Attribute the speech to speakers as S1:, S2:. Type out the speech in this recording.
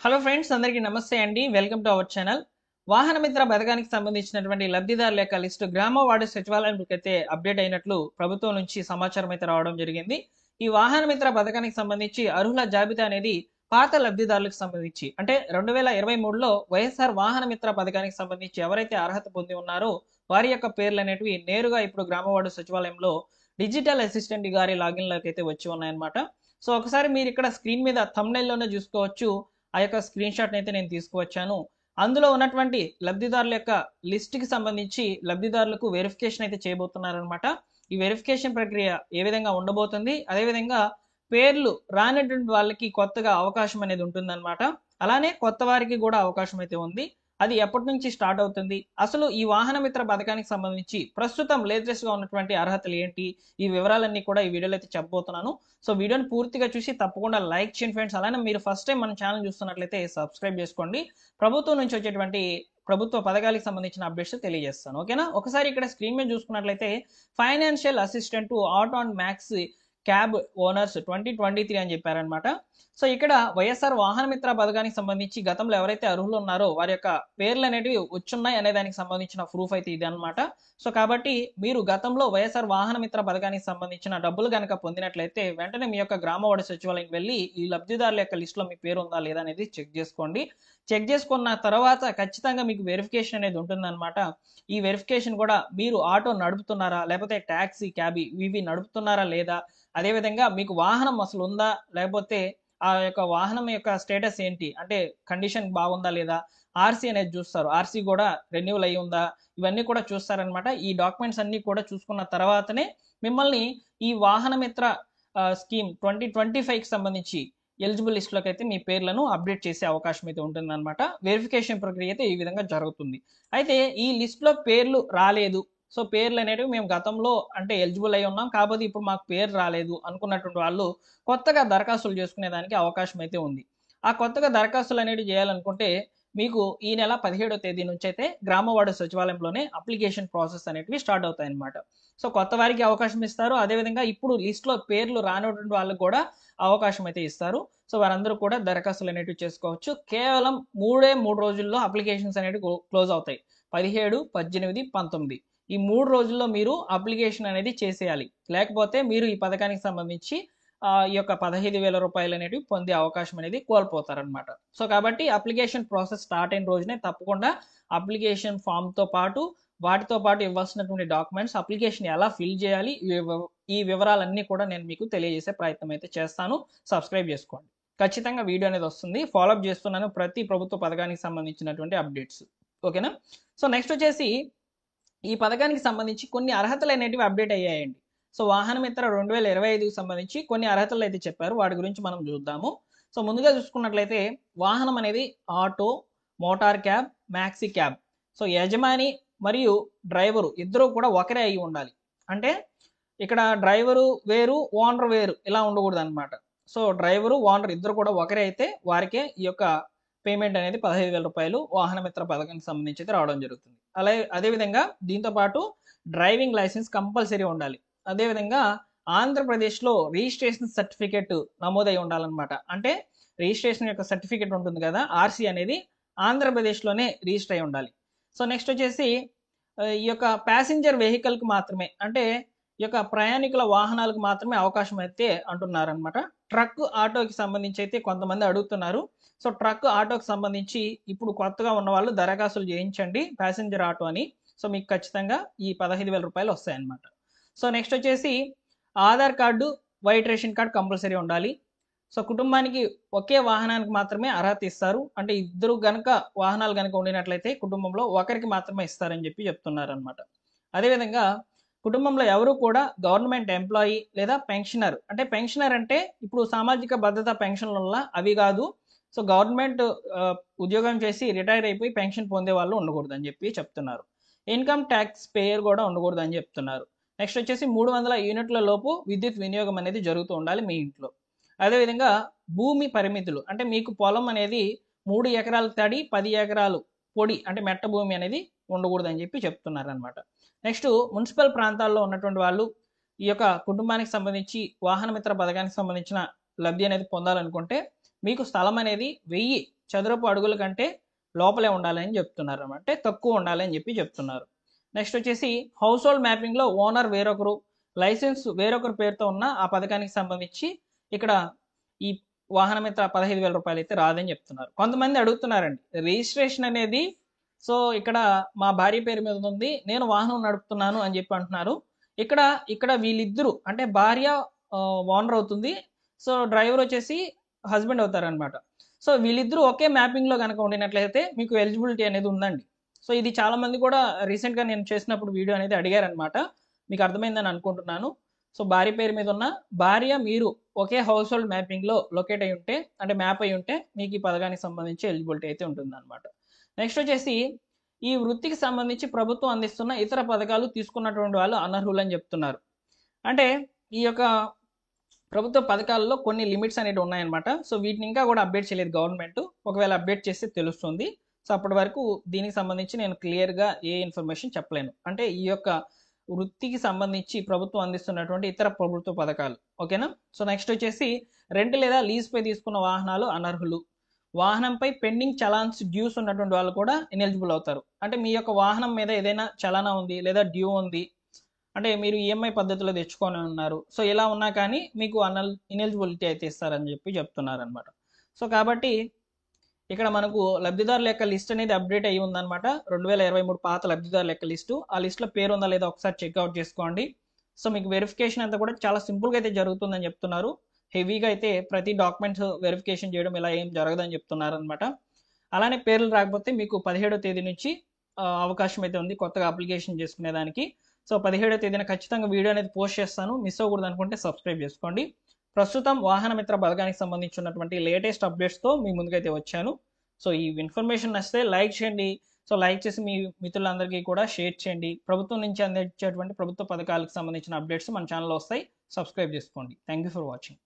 S1: Hello friends, అందరికీ నమస్తే అండి. Welcome to our channel. వాహన మిత్ర పథకానికి సంబంధించినటువంటి లబ్ధిదారుల యొక్క లిస్టు గ్రామ వార్డు సచివాలయానికి అయితే అప్డేట్ అయినట్లు ప్రభుత్వం నుంచి సమాచారం అయితే రావడం జరిగింది. ఈ వాహన మిత్ర పథకానికి సంబంధించి అర్హుల జాబితా అనేది పాత లబ్ధిదారులకు సంబంధించి అంటే 2023లో వైఎస్ఆర్ వాహన మిత్ర పథకానికి సంబంధించి ఎవరైతే అర్హత పొంది ఉన్నారో వారి యొక్క పేర్లు అనేటివి నేరుగా ఇప్పుడు గ్రామ వార్డు సచివాలయంలో డిజిటల్ అసిస్టెంట్ గారి లాగిన్లోకి అయితే వచ్చి ఉన్నాయన్నమాట. సో ఒకసారి మీరు ఇక్కడ స్క్రీన్ మీద థంబ్నెయిల్లోనే చూసుకోవచ్చు. ఆ యొక్క స్క్రీన్ షాట్ అయితే నేను తీసుకువచ్చాను. అందులో ఉన్నటువంటి లబ్ధిదారుల యొక్క లిస్ట్కి సంబంధించి లబ్ధిదారులకు వెరిఫికేషన్ అయితే చేయబోతున్నారనమాట. ఈ వెరిఫికేషన్ ప్రక్రియ ఏ విధంగా ఉండబోతుంది, అదేవిధంగా పేర్లు రానటువంటి వాళ్ళకి కొత్తగా అవకాశం అనేది ఉంటుందన్నమాట. అలానే కొత్త వారికి కూడా అవకాశం అయితే ఉంది. అది ఎప్పటి నుంచి స్టార్ట్ అవుతుంది, అసలు ఈ వాహన మిత్ర పథకానికి సంబంధించి ప్రస్తుతం లేటెస్ట్ గా ఉన్నటువంటి అర్హతలు ఏంటి, ఈ వివరాలన్నీ కూడా ఈ వీడియోలో అయితే చెప్పబోతున్నాను. సో వీడియోని పూర్తిగా చూసి తప్పకుండా లైక్ చేయండి ఫ్రెండ్స్. అలానే మీరు ఫస్ట్ టైం మన ఛానల్ చూస్తున్నట్లయితే సబ్స్క్రైబ్ చేసుకోండి. ప్రభుత్వం నుంచి వచ్చేటువంటి ప్రభుత్వ పథకాలకు సంబంధించిన అప్డేట్స్ తెలియజేస్తాను, ఓకేనా. ఒకసారి ఇక్కడ స్క్రీన్ మీద చూసుకున్నట్లయితే financial assistant auto and max cab owners 2023 అని చెప్పారనమాట. సో ఇక్కడ వైఎస్ఆర్ వాహన మిత్ర పథకానికి సంబంధించి గతంలో ఎవరైతే అర్హులు ఉన్నారో వారి యొక్క పేర్లు అనేటివి వచ్చున్నాయి అనే దానికి సంబంధించిన ప్రూఫ్ అయితే ఇది అనమాట. సో కాబట్టి మీరు గతంలో వైఎస్ఆర్ వాహన మిత్ర పథకానికి సంబంధించిన డబ్బులు కనుక పొందినట్లయితే వెంటనే మీ యొక్క గ్రామ వార్డు సచివాలయం వెళ్ళి ఈ లబ్ధిదారుల యొక్క లిస్టులో మీ పేరు ఉందా లేదా అనేది చెక్ చేసుకోండి. చెక్ చేసుకున్న తర్వాత ఖచ్చితంగా మీకు వెరిఫికేషన్ అనేది ఉంటుందన్నమాట. ఈ వెరిఫికేషన్ కూడా మీరు ఆటో నడుపుతున్నారా, లేకపోతే ట్యాక్సీ క్యాబ్ ఇవి నడుపుతున్నారా లేదా, అదేవిధంగా మీకు వాహనం అసలు ఉందా, లేకపోతే ఆ యొక్క వాహనం యొక్క స్టేటస్ ఏంటి అంటే కండిషన్ బాగుందా లేదా, ఆర్సీ అనేది చూస్తారు. ఆర్సీ కూడా రెన్యూవల్ అయి ఉందా, ఇవన్నీ కూడా చూస్తారనమాట. ఈ డాక్యుమెంట్స్ అన్ని కూడా చూసుకున్న తర్వాతనే మిమ్మల్ని ఈ వాహన మిత్ర స్కీమ్ 2025కి సంబంధించి ఎలిజిబుల్ లిస్టులోకి అయితే మీ పేర్లను అప్డేట్ చేసే అవకాశం అయితే ఉంటుందన్నమాట. వెరిఫికేషన్ ప్రక్రియ అయితే ఈ విధంగా జరుగుతుంది. అయితే ఈ లిస్టులో పేర్లు రాలేదు, సో పేర్లు అనేవి మేము గతంలో అంటే ఎలిజిబుల్ అయి ఉన్నాం, కాకపోతే ఇప్పుడు మాకు పేరు రాలేదు అనుకున్నటువంటి వాళ్ళు కొత్తగా దరఖాస్తులు చేసుకునే దానికి అవకాశం అయితే ఉంది. ఆ కొత్తగా దరఖాస్తులు అనేవి చేయాలనుకుంటే మీకు ఈ నెల 17వ తేదీ నుంచి అయితే గ్రామ వార్డు సచివాలయంలోనే అప్లికేషన్ ప్రాసెస్ అనేటివి స్టార్ట్ అవుతాయి అన్నమాట. సో కొత్త వారికి అవకాశం ఇస్తారు, అదేవిధంగా ఇప్పుడు లిస్ట్లో పేర్లు రానటువంటి వాళ్ళకి కూడా అవకాశం అయితే ఇస్తారు. సో వారందరూ కూడా దరఖాస్తులు అనేటివి చేసుకోవచ్చు. కేవలం 3 రోజుల్లో అప్లికేషన్స్ అనేవి క్లోజ్ అవుతాయి. 17, 18, 19 ఈ 3 రోజుల్లో మీరు అప్లికేషన్ అనేది చేసేయాలి. లేకపోతే మీరు ఈ పథకానికి సంబంధించి ఈ యొక్క 15,000 రూపాయలు అనేవి పొందే అవకాశం అనేది కోల్పోతారనమాట. సో కాబట్టి అప్లికేషన్ ప్రాసెస్ స్టార్ట్ అయిన రోజునే తప్పకుండా అప్లికేషన్ ఫామ్తో పాటు వాటితో పాటు ఇవ్వాల్సినటువంటి డాక్యుమెంట్స్, అప్లికేషన్ ఎలా ఫిల్ చేయాలి, ఈ వివరాలన్నీ కూడా నేను మీకు తెలియజేసే ప్రయత్నం అయితే చేస్తాను. సబ్స్క్రైబ్ చేసుకోండి. ఖచ్చితంగా వీడియో అనేది వస్తుంది. ఫాలోఅప్ చేస్తున్నాను ప్రతి ప్రభుత్వ పథకానికి సంబంధించినటువంటి అప్డేట్స్, ఓకేనా. సో నెక్స్ట్ వచ్చేసి ఈ పథకానికి సంబంధించి కొన్ని అర్హతలు అనేటివి అప్డేట్ అయ్యాయండి. సో వాహన మిత్ర 2025కి సంబంధించి కొన్ని అర్హతలు అయితే చెప్పారు, వాటి గురించి మనం చూద్దాము. సో ముందుగా చూసుకున్నట్లయితే వాహనం అనేది auto, motor cab, maxi cab. So యజమాని మరియు డ్రైవరు ఇద్దరు కూడా ఒకరే అయి ఉండాలి. అంటే ఇక్కడ డ్రైవరు వేరు, ఓనర్ వేరు ఇలా ఉండకూడదు అనమాట. సో డ్రైవరు, ఓనర్ ఇద్దరు కూడా ఒకరే అయితే వారికే ఈ యొక్క పేమెంట్ అనేది 15,000 రూపాయలు వాహన మిత్ర పథకానికి సంబంధించి అయితే రావడం జరుగుతుంది. అదేవిధంగా దీంతో పాటు డ్రైవింగ్ లైసెన్స్ కంపల్సరీ ఉండాలి. అదేవిధంగా ఆంధ్రప్రదేశ్లో రిజిస్ట్రేషన్ సర్టిఫికేట్ నమోదై ఉండాలన్నమాట. అంటే రిజిస్ట్రేషన్ యొక్క సర్టిఫికేట్ ఉంటుంది కదా, ఆర్సీ అనేది ఆంధ్రప్రదేశ్లోనే రిజిస్టర్ అయి ఉండాలి. సో నెక్స్ట్ వచ్చేసి ఈ యొక్క ప్యాసింజర్ వెహికల్కి మాత్రమే, అంటే ఈ యొక్క ప్రయాణికుల వాహనాలకు మాత్రమే అవకాశం అయితే అంటున్నారనమాట. ట్రక్, ఆటోకి సంబంధించి అయితే కొంతమంది అడుగుతున్నారు. సో ట్రక్, ఆటోకి సంబంధించి ఇప్పుడు కొత్తగా ఉన్న వాళ్ళు దరఖాస్తులు చేయించండి ప్యాసింజర్ ఆటో అని. సో మీకు ఖచ్చితంగా ఈ 15,000 రూపాయలు వస్తాయన్నమాట. సో నెక్స్ట్ వచ్చేసి Aadhaar card, white ration card compulsory ఉండాలి. సో కుటుంబానికి ఒకే వాహనానికి మాత్రమే అర్హత ఇస్తారు. అంటే ఇద్దరు గనక వాహనాలు కనుక ఉండినట్లయితే కుటుంబంలో ఒకరికి మాత్రమే ఇస్తారని చెప్తున్నారు అనమాట. అదేవిధంగా కుటుంబంలో ఎవరు కూడా గవర్నమెంట్ ఎంప్లాయీ లేదా పెన్షనర్, అంటే పెన్షనర్ అంటే ఇప్పుడు సామాజిక భద్రత పెన్షన్ల వల్ల అవి కాదు. సో గవర్నమెంట్ ఉద్యోగం చేసి రిటైర్ అయిపోయి పెన్షన్ పొందే వాళ్ళు ఉండకూడదు అని చెప్తున్నారు. ఇన్కమ్ ట్యాక్స్ పేయర్ కూడా ఉండకూడదు అని చెప్తున్నారు. నెక్స్ట్ వచ్చేసి 300 యూనిట్ల లోపు విద్యుత్ వినియోగం అనేది జరుగుతూ ఉండాలి మీ ఇంట్లో. అదేవిధంగా భూమి పరిమితులు, అంటే మీకు పొలం అనేది 3 ఎకరాల తడి, 10 ఎకరాలు పొడి అంటే మెట్ట భూమి అనేది ఉండకూడదు అని చెప్తున్నారు అనమాట. నెక్స్ట్ మున్సిపల్ ప్రాంతాల్లో ఉన్నటువంటి వాళ్ళు ఈ యొక్క కుటుంబానికి సంబంధించి వాహన మిత్ర పథకానికి సంబంధించిన లబ్ధి అనేది పొందాలనుకుంటే మీకు స్థలం అనేది 1000 చదరపు అడుగుల కంటే లోపలే ఉండాలని చెప్తున్నారు అన్నమాట. అంటే తక్కువ ఉండాలని చెప్తున్నారు. నెక్స్ట్ వచ్చేసి హౌస్ హోల్డ్ మ్యాపింగ్లో ఓనర్ వేరొకరు, లైసెన్స్ వేరొకరి పేరుతో ఉన్న ఆ పథకానికి సంబంధించి ఇక్కడ ఈ వాహన మిత్ర 15,000 రూపాయలు అయితే రాదని చెప్తున్నారు. కొంతమంది అడుగుతున్నారండి, రిజిస్ట్రేషన్ అనేది సో ఇక్కడ మా భార్య పేరు మీద ఉంది, నేను వాహనం నడుపుతున్నాను అని అంటున్నారు. ఇక్కడ వీళ్ళిద్దరూ అంటే భార్య ఓనర్ అవుతుంది, సో డ్రైవర్ వచ్చేసి హస్బెండ్ అవుతారనమాట. సో వీళ్ళిద్దరూ ఒకే మ్యాపింగ్లో కనుక ఉండినట్లయితే మీకు ఎలిజిబిలిటీ అనేది ఉందండి. సో ఇది చాలా మంది కూడా రీసెంట్గా నేను చేసినప్పుడు వీడియో అనేది అడిగారనమాట. మీకు అర్థమైందని అనుకుంటున్నాను. సో భార్య పేరు మీద ఉన్న భార్య మీరు ఒకే హౌస్ హోల్డ్ మ్యాపింగ్లో లొకేట్ అయి ఉంటే అంటే మ్యాప్ అయి ఉంటే మీకు ఈ పథకానికి సంబంధించి ఎలిజిబిలిటీ అయితే ఉంటుందన్నమాట. నెక్స్ట్ వచ్చేసి ఈ వృత్తికి సంబంధించి ప్రభుత్వం అందిస్తున్న ఇతర పథకాలు తీసుకున్నటువంటి వాళ్ళు అనర్హులు అని చెప్తున్నారు. అంటే ఈ యొక్క ప్రభుత్వ పథకాల్లో కొన్ని లిమిట్స్ అనేవి ఉన్నాయన్నమాట. సో వీటిని ఇంకా కూడా అప్డేట్ చేయలేదు గవర్నమెంట్. ఒకవేళ అప్డేట్ చేస్తే తెలుస్తుంది. సో అప్పటి వరకు దీనికి సంబంధించి నేను క్లియర్గా ఏ ఇన్ఫర్మేషన్ చెప్పలేను. అంటే ఈ యొక్క వృత్తికి సంబంధించి ప్రభుత్వం అందిస్తున్నటువంటి ఇతర ప్రభుత్వ పథకాలు. ఓకేనా. సో నెక్స్ట్ వచ్చేసి రెంట్ లేదా లీజ్పై తీసుకున్న వాహనాలు అనర్హులు. వాహనంపై పెండింగ్ చలాన్స్ డ్యూస్ ఉన్నటువంటి వాళ్ళు కూడా ఇనెలిజిబుల్ అవుతారు. అంటే మీ యొక్క వాహనం మీద ఏదైనా చలానా ఉంది లేదా డ్యూ ఉంది, అంటే మీరు ఈఎంఐ పద్ధతిలో తెచ్చుకొని ఉన్నారు, సో ఇలా ఉన్నా కానీ మీకు ఇనెలిజిబిలిటీ అయితే ఇస్తారని చెప్తున్నారు అనమాట. సో కాబట్టి ఇక్కడ మనకు లబ్ధిదారుల యొక్క లిస్ట్ అనేది అప్డేట్ అయ్యి ఉందన్నమాట. 2023 పాత లబ్ధిదారుల యొక్క లిస్టు. ఆ లిస్ట్లో పేరు ఉందా లేదా ఒకసారి చెక్అవుట్ చేసుకోండి. సో మీకు వెరిఫికేషన్ అంతా కూడా చాలా సింపుల్గా అయితే జరుగుతుందని చెప్తున్నారు. హెవీగా అయితే ప్రతి డాక్యుమెంట్స్ వెరిఫికేషన్ చేయడం ఇలా ఏం జరగదని చెప్తున్నారు అనమాట. అలానే పేర్లు రాకపోతే మీకు 17వ తేదీ నుంచి అవకాశం అయితే ఉంది కొత్తగా అప్లికేషన్ చేసుకునేదానికి. సో 17వ తేదీన ఖచ్చితంగా వీడియో అనేది పోస్ట్ చేస్తాను. మిస్ అవ్వకూడదు అనుకుంటే సబ్స్క్రైబ్ చేసుకోండి. ప్రస్తుతం వాహన మిత్ర పథకానికి సంబంధించి ఉన్నటువంటి లేటెస్ట్ అప్డేట్స్తో మీ ముందుకైతే వచ్చాను. సో ఈ ఇన్ఫర్మేషన్ నచ్చితే లైక్ చేయండి. సో లైక్ చేసి మీ మిత్రులందరికీ కూడా షేర్ చేయండి. ప్రభుత్వం నుంచి అందించేటువంటి ప్రభుత్వ పథకాలకు సంబంధించిన అప్డేట్స్ మన ఛానల్లో వస్తాయి. సబ్స్క్రైబ్ చేసుకోండి. Thank you for watching.